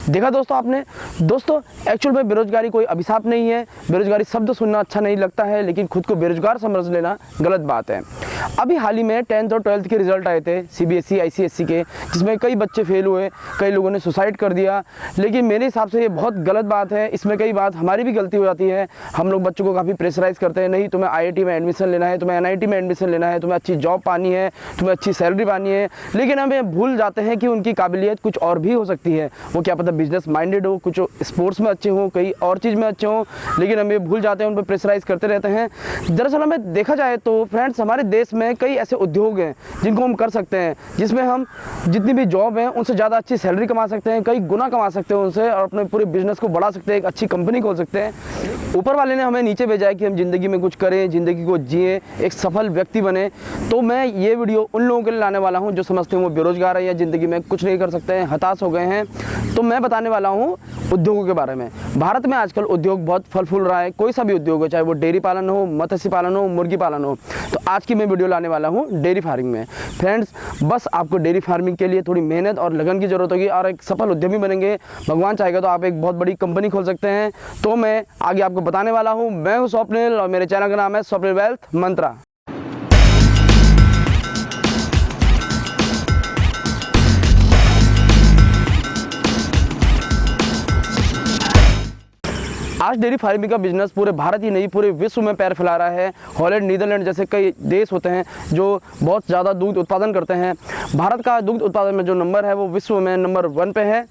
देखा दोस्तों आपने। दोस्तों एक्चुअल में बेरोजगारी कोई अभिशाप नहीं है। बेरोजगारी शब्द सुनना अच्छा नहीं लगता है, लेकिन खुद को बेरोजगार समझ लेना गलत बात है। अभी हाल ही में 10th और 12th के रिजल्ट आए थे CBSE ICSE के, जिसमें कई बच्चे फेल हुए, कई लोगों ने सुसाइड कर दिया। लेकिन मेरे हिसाब से ये बहुत गलत बात है। इसमें कई बात हमारी भी गलती हो जाती है। हम लोग बच्चों को काफ़ी प्रेशराइज करते हैं, नहीं तुम्हें IIT में एडमिशन लेना है, तुम्हें NIT में एडमिशन लेना है, तुम्हें अच्छी जॉब पानी है, तुम्हें अच्छी सैलरी पानी है। लेकिन हमें भूल जाते हैं कि उनकी काबिलियत कुछ और भी हो सकती है। वो क्या पता बिजनेस माइंडेड हो, कुछ स्पोर्ट्स में अच्छे हों, कई और चीज़ में अच्छे हों, लेकिन हम ये भूल जाते हैं, उन पर प्रेशराइज करते रहते हैं। दरअसल हमें देखा जाए तो फ्रेंड्स, हमारे देश में कई ऐसे उद्योग हैं जिनको हम कर सकते हैं, जिसमें हम जितनी भी जॉब है उनसे ज़्यादा अच्छी सैलरी कमा सकते हैं, कई गुना कमा सकते हैं उनसे, और अपने पूरे बिजनेस को बढ़ा सकते हैं, एक अच्छी कंपनी खोल सकते हैं। ऊपर वाले ने हमें नीचे भेजा है कि हम ज़िंदगी में कुछ करें, ज़िंदगी को जिए, एक सफल व्यक्ति बने। तो मैं ये वीडियो उन लोगों के लिए लाने वाला हूँ जो समझते हैं वो बेरोजगार है या ज़िंदगी में कुछ नहीं कर सकते हैं, हताश हो गए हैं। तो मैं बताने वाला हूँ उद्योगों के बारे में। भारत में आजकल उद्योग बहुत फल फूल रहा है, कोई सा भी उद्योग हो, चाहे वो डेयरी पालन हो, मत्स्य पालन हो, मुर्गी पालन हो। तो आज की मैं वीडियो लाने वाला हूँ डेयरी फार्मिंग में। फ्रेंड्स, बस आपको डेयरी फार्मिंग के लिए थोड़ी मेहनत और लगन की ज़रूरत होगी और एक सफल उद्यमी बनेंगे। भगवान चाहेगा तो आप एक बहुत बड़ी कंपनी खोल सकते हैं। तो मैं आगे आपको बताने वाला हूँ। मैं हूँ स्वप्निल और मेरे चैनल का नाम है स्वप्निल वेल्थ मंत्रा। आज डेयरी फार्मिंग का बिजनेस पूरे भारत ही नहीं पूरे विश्व में पैर फैला रहा है। हॉलैंड, नीदरलैंड जैसे कई देश होते हैं जो बहुत ज़्यादा दूध उत्पादन करते हैं। भारत का दूध उत्पादन में जो नंबर है वो विश्व में नंबर 1 पे है।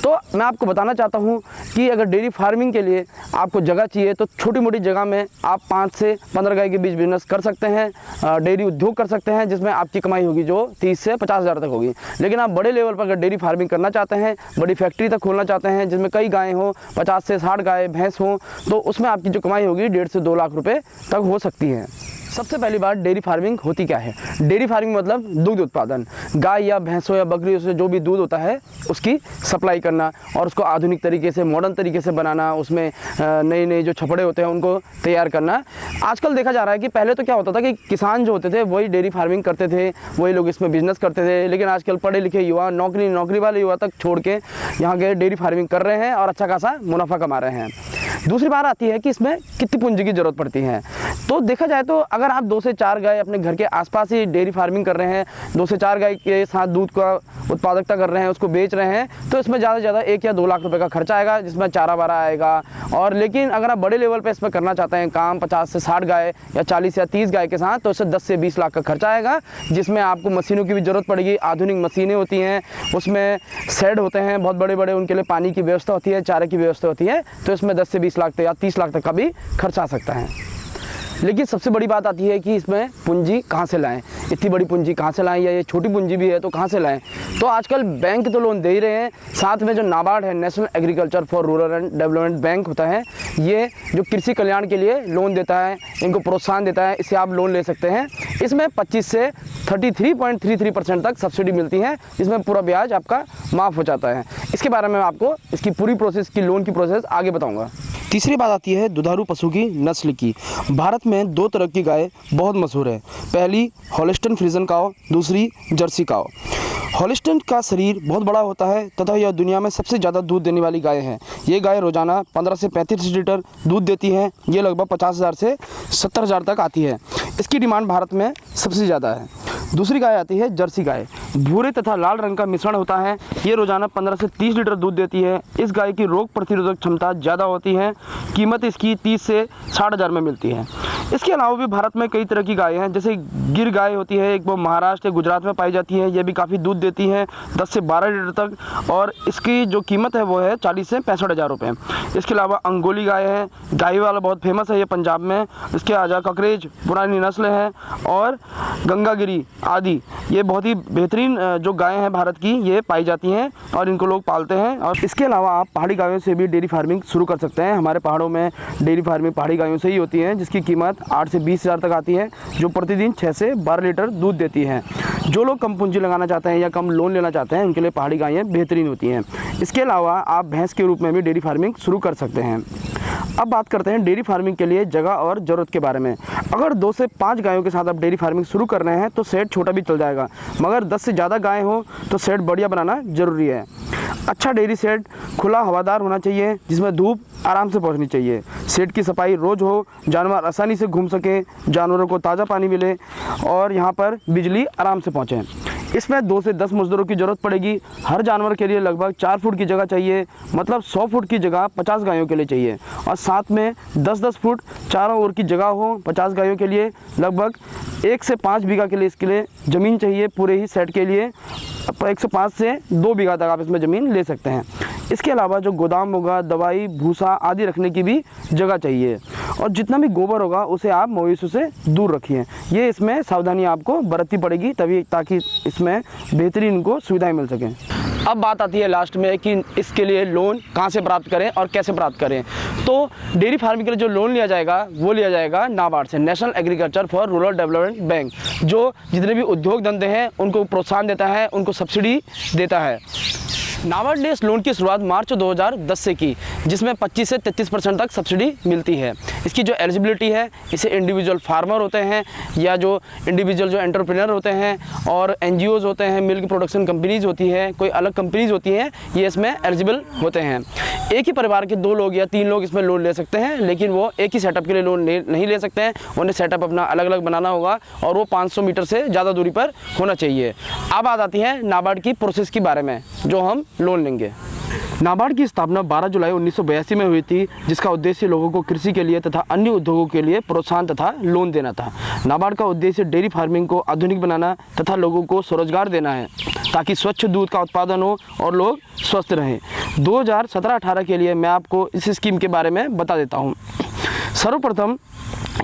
तो मैं आपको बताना चाहता हूँ कि अगर डेयरी फार्मिंग के लिए आपको जगह चाहिए तो छोटी मोटी जगह में आप 5 से 15 गाय के बीच बिजनेस कर सकते हैं, डेयरी उद्योग कर सकते हैं, जिसमें आपकी कमाई होगी जो 30 से 50 हज़ार तक होगी। लेकिन आप बड़े लेवल पर अगर डेयरी फार्मिंग करना चाहते हैं, बड़ी फैक्ट्री तक खोलना चाहते हैं जिसमें कई गायें हों, 50 से 60 गाय भैंस हों, तो उसमें आपकी जो कमाई होगी 1.5 से 2 लाख रुपए तक हो सकती है। सबसे पहली बात, डेयरी फार्मिंग होती क्या है? डेयरी फार्मिंग मतलब दूध उत्पादन। गाय या भैंसों या बकरियों से जो भी दूध होता है उसकी सप्लाई करना और उसको आधुनिक तरीके से, मॉडर्न तरीके से बनाना, उसमें नए नए जो छपड़े होते हैं उनको तैयार करना। आजकल देखा जा रहा है कि पहले तो क्या होता था कि किसान जो होते थे वही डेयरी फार्मिंग करते थे, वही लोग इसमें बिजनेस करते थे। लेकिन आजकल पढ़े लिखे युवा, नौकरी वाले युवा तक छोड़ के यहाँ के डेयरी फार्मिंग कर रहे हैं और अच्छा खासा मुनाफा कमा रहे हैं। दूसरी बात आती है कि इसमें कितनी पूंजी की ज़रूरत पड़ती है। तो देखा जाए तो अगर आप 2 से 4 गाय अपने घर के आसपास ही डेयरी फार्मिंग कर रहे हैं, 2 से 4 गाय के साथ दूध का उत्पादकता कर रहे हैं, उसको बेच रहे हैं, तो इसमें ज़्यादा से ज़्यादा 1 या 2 लाख रुपए का खर्चा आएगा, जिसमें चारा वारा आएगा। और लेकिन अगर आप बड़े लेवल पे इसमें करना चाहते हैं काम, 50 से 60 गाय या 40 या 30 गाय के साथ, तो इससे 10 से 20 लाख का खर्चा आएगा, जिसमें आपको मशीनों की भी ज़रूरत पड़ेगी। आधुनिक मशीनें होती हैं, उसमें शेड होते हैं बहुत बड़े बड़े, उनके लिए पानी की व्यवस्था होती है, चारे की व्यवस्था होती है। तो इसमें 10 से 20 लाख या 30 लाख तक का भी खर्चा आ सकता है। लेकिन सबसे बड़ी बात आती है कि इसमें पूंजी कहाँ से लाएं, इतनी बड़ी पूंजी कहाँ से लाएं, या ये छोटी पूंजी भी है तो कहाँ से लाएं। तो आजकल बैंक तो लोन दे ही रहे हैं, साथ में जो नाबार्ड है, national agriculture for rural and development bank होता है, ये जो कृषि कल्याण के लिए लोन देता है, इनको प्रोत्साहन देता है, इससे आप लोन ले सकते हैं। इसमें 25 से 33.33% तक सब्सिडी मिलती है, जिसमें पूरा ब्याज आपका माफ़ हो जाता है। इसके बारे में आपको इसकी पूरी प्रोसेस की, लोन की प्रोसेस आगे बताऊँगा। तीसरी बात आती है दुधारू पशु की नस्ल की। भारत में 2 तरह की गाय बहुत मशहूर है। पहली हॉलिस्टन फ्रीजन काऊ, दूसरी जर्सी काऊ। हॉलिस्टन का शरीर बहुत बड़ा होता है तथा यह दुनिया में सबसे ज़्यादा दूध देने वाली गाय है। ये गाय रोज़ाना 15 से 35 लीटर दूध देती है। ये लगभग 50,000 से 70,000 तक आती है। इसकी डिमांड भारत में सबसे ज़्यादा है। दूसरी गाय आती है जर्सी गाय। भूरे तथा लाल रंग का मिश्रण होता है। ये रोज़ाना 15 से 30 लीटर दूध देती है। इस गाय की रोग प्रतिरोधक क्षमता ज़्यादा होती है। कीमत इसकी 30 से 60 हज़ार में मिलती है। इसके अलावा भी भारत में कई तरह की गायें हैं, जैसे गिर गाय होती है, एक वो महाराष्ट्र, गुजरात में पाई जाती है। ये भी काफ़ी दूध देती है, 10 से 12 लीटर तक, और इसकी जो कीमत है वो है 40 से 65 हज़ार रुपये। इसके अलावा अंगोली गाय है, गाय वाला बहुत फेमस है ये पंजाब में। इसके आजा ककरेज पुरानी नस्ल है, और गंगागिरी आदि, ये बहुत ही बेहतरीन जो गायें हैं भारत की, ये पाई जाती हैं और इनको लोग पालते हैं। और इसके अलावा आप पहाड़ी गायों से भी डेयरी फार्मिंग शुरू कर सकते हैं। हमारे पहाड़ों में डेयरी फार्मिंग पहाड़ी गायों से ही होती है, जिसकी कीमत 8 से 20 हज़ार तक आती है, जो प्रतिदिन 6 से 12 लीटर दूध देती हैं। जो लोग कम पूंजी लगाना चाहते हैं या कम लोन लेना चाहते हैं, उनके लिए पहाड़ी गायें बेहतरीन होती हैं। इसके अलावा आप भैंस के रूप में भी डेयरी फार्मिंग शुरू कर सकते हैं। अब बात करते हैं डेयरी फार्मिंग के लिए जगह और ज़रूरत के बारे में। अगर 2 से 5 गायों के साथ आप डेयरी फार्मिंग शुरू कर रहे हैं तो शेड छोटा भी चल जाएगा, मगर 10 से ज़्यादा गायें हो तो शेड बढ़िया बनाना ज़रूरी है। अच्छा डेयरी शेड खुला हवादार होना चाहिए, जिसमें धूप आराम से पहुंचनी चाहिए। शेड की सफाई रोज़ हो, जानवर आसानी से घूम सके, जानवरों को ताज़ा पानी मिले और यहाँ पर बिजली आराम से पहुँचे। इसमें 2 से 10 मजदूरों की ज़रूरत पड़ेगी। हर जानवर के लिए लगभग 4 फुट की जगह चाहिए, मतलब 100 फुट की जगह 50 गायों के लिए चाहिए। और साथ में 10-10 फुट चारों ओर की जगह हो 50 गायों के लिए। लगभग 1 से 5 बीघा के लिए इसके लिए ज़मीन चाहिए पूरे ही सेट के लिए। 1 से 5 से 2 बीघा तक आप इसमें ज़मीन ले सकते हैं। इसके अलावा जो गोदाम होगा, दवाई भूसा आदि रखने की भी जगह चाहिए। और जितना भी गोबर होगा उसे आप मवेशियों से दूर रखिए। ये इसमें सावधानी आपको बरतनी पड़ेगी तभी, ताकि इसमें बेहतरीन इनको सुविधाएं मिल सकें। अब बात आती है लास्ट में कि इसके लिए लोन कहाँ से प्राप्त करें और कैसे प्राप्त करें। तो डेयरी फार्मिंग के लिए जो लोन लिया जाएगा वो लिया जाएगा नाबार्ड से, national agriculture for rural development bank, जो जितने भी उद्योग धंधे हैं उनको प्रोत्साहन देता है, उनको सब्सिडी देता है। नाबार्ड ने इस लोन की शुरुआत मार्च 2010 से की, जिसमें 25 से 33% तक सब्सिडी मिलती है। इसकी जो एलिजिबिलिटी है, इसे इंडिविजुअल फार्मर होते हैं या जो इंडिविजुअल जो एंटरप्रेन्योर होते हैं और NGOs होते हैं, मिल्क प्रोडक्शन कंपनीज होती है, कोई अलग कंपनीज होती हैं, ये इसमें एलिजिबल होते हैं। एक ही परिवार के 2 लोग या 3 लोग इसमें लोन ले सकते हैं, लेकिन वो एक ही सेटअप के लिए लोन नहीं ले सकते हैं। उन्हें सेटअप अपना अलग अलग बनाना होगा और वो 500 मीटर से ज़्यादा दूरी पर होना चाहिए। अब बात आती है नाबार्ड की प्रोसेस के बारे में जो हम लोन लेंगे। नाबार्ड की स्थापना 12 जुलाई 1982 में हुई थी, जिसका उद्देश्य लोगों को कृषि के लिए तथा अन्य उद्योगों के लिए प्रोत्साहन तथा लोन देना था। नाबार्ड का उद्देश्य डेयरी फार्मिंग को आधुनिक बनाना तथा लोगों को स्वरोजगार देना है, ताकि स्वच्छ दूध का उत्पादन हो और लोग स्वस्थ रहें। 2017-18 के लिए मैं आपको इस स्कीम के बारे में बता देता हूँ। सर्वप्रथम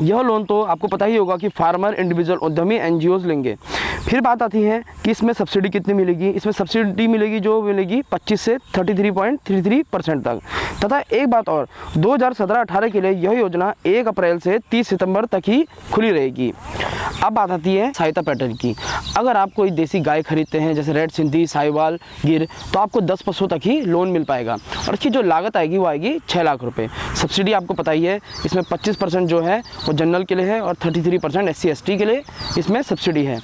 यह लोन तो आपको पता ही होगा कि फार्मर, इंडिविजुअल उद्यमी, NGOs लेंगे। फिर बात आती है कि इसमें सब्सिडी कितनी मिलेगी। इसमें सब्सिडी मिलेगी जो मिलेगी 25 से 33.33% तक। तथा एक बात और, 2017-18 के लिए यह योजना 1 अप्रैल से 30 सितंबर तक ही खुली रहेगी। अब बात आती है सहायता पैटर्न की। अगर आप कोई देसी गाय खरीदते हैं जैसे रेड सिंधी, साहिवाल, गिर, तो आपको 10 पशुओं तक ही लोन मिल पाएगा और इसकी जो लागत आएगी वो आएगी 6 लाख रुपए। सब्सिडी आपको पता ही है, इसमें 25% जो है वो जनरल के लिए है और 33% SC/ST के लिए इसमें सब्सिडी है।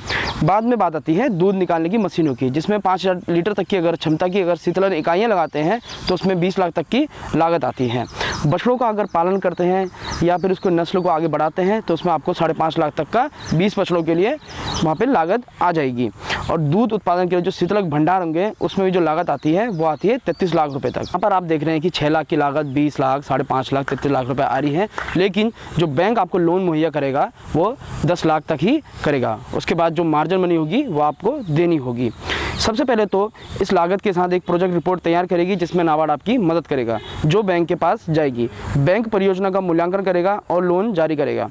बाद में बात आती है दूध निकालने की मशीनों की, जिसमें 5000 लीटर तक की अगर क्षमता की अगर शीतलन इकाइयाँ लगाते हैं तो उसमें 20 लाख तक की लागत आती है। बछड़ों का अगर पालन करते हैं या फिर उसको नस्ल को आगे बढ़ाते हैं तो उसमें आपको 5.5 लाख तक का 20 बछड़ों के लिए वहाँ पर लागत आ जाएगी। और दूध उत्पादन के लिए जो शीतलक भंडार होंगे उसमें भी जो लागत आती है वो आती है 33 लाख रुपए तक। यहाँ पर आप देख रहे हैं कि 6 लाख की लागत 20 लाख, 5.5 लाख, 33 लाख रुपए आ रही है, लेकिन जो बैंक आपको लोन मुहैया करेगा वो 10 लाख तक ही करेगा। उसके बाद जो मार्जिन मनी होगी वो आपको देनी होगी। सबसे पहले तो इस लागत के साथ एक प्रोजेक्ट रिपोर्ट तैयार करेगी, जिसमें नाबार्ड आपकी मदद करेगा, जो बैंक के पास जाएगी। बैंक परियोजना का मूल्यांकन करेगा और लोन जारी करेगा।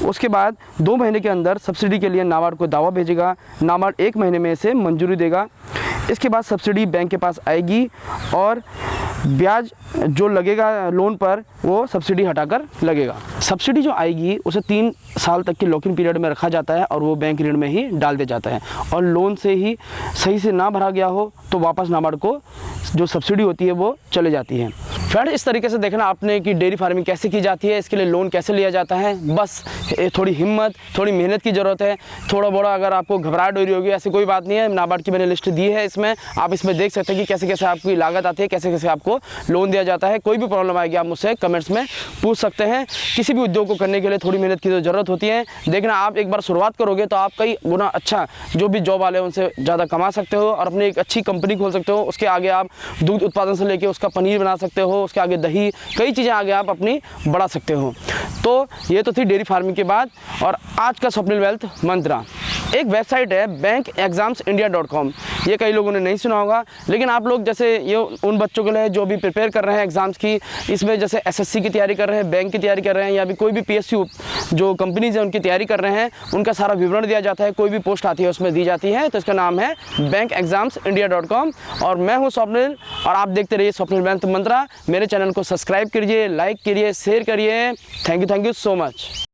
उसके बाद 2 महीने के अंदर सब्सिडी के लिए नाबार्ड को दावा भेजेगा। नाबार्ड 1 महीने में इसे मंजूरी देगा। इसके बाद सब्सिडी बैंक के पास आएगी और ब्याज जो लगेगा लोन पर वो सब्सिडी हटाकर लगेगा। सब्सिडी जो आएगी उसे 3 साल तक की लॉकिंग पीरियड में रखा जाता है और वो बैंक ऋण में ही डाल दिया जाता है। और लोन से ही सही से ना भरा गया हो तो वापस नाबार्ड को जो सब्सिडी होती है वो चले जाती है। फ्रेंड, इस तरीके से देखना आपने कि डेयरी फार्मिंग कैसे की जाती है, इसके लिए लोन कैसे लिया जाता है। बस थोड़ी हिम्मत, थोड़ी मेहनत की ज़रूरत है। थोड़ा बड़ा अगर आपको घबराहट हो रही होगी, ऐसी कोई बात नहीं है। नाबार्ड की मैंने लिस्ट दी है, इसमें आप इसमें देख सकते हैं कि कैसे कैसे आपकी लागत आती है, कैसे कैसे आपको लोन दिया जाता है। कोई भी प्रॉब्लम आएगी आप मुझसे कमेंट्स में पूछ सकते हैं। किसी भी उद्योग को करने के लिए थोड़ी मेहनत की तो ज़रूरत होती है। देखना, आप एक बार शुरुआत करोगे तो आप कई गुना अच्छा जो भी जॉब वाले हैं उनसे ज़्यादा कमा सकते हो और अपनी एक अच्छी कंपनी खोल सकते हो। उसके आगे आप दूध उत्पादन से लेकर उसका पनीर बना सकते हो, उसके आगे दही, कई चीज़ें आगे आप अपनी बढ़ा सकते हो। तो ये तो थी डेयरी फार्मिंग के बाद। और आज का स्वप्निल वेल्थ मंत्रा एक वेबसाइट है bankexamsindia.com। ये कई लोगों ने नहीं सुना होगा, लेकिन आप लोग जैसे ये उन बच्चों के लिए जो भी प्रिपेयर कर रहे हैं एग्ज़ाम्स की, इसमें जैसे SSC की तैयारी कर रहे हैं, बैंक की तैयारी कर रहे हैं या भी कोई भी PSU जो कंपनीज है उनकी तैयारी कर रहे हैं, उनका सारा विवरण दिया जाता है। कोई भी पोस्ट आती है उसमें दी जाती है। तो इसका नाम है bankexamsindia.com और मैं हूँ स्वप्निल और आप देखते रहिए स्वप्निल वेल्थ मंत्रा। मेरे चैनल को सब्सक्राइब करिए, लाइक करिए, शेयर करिए। Thank you so much.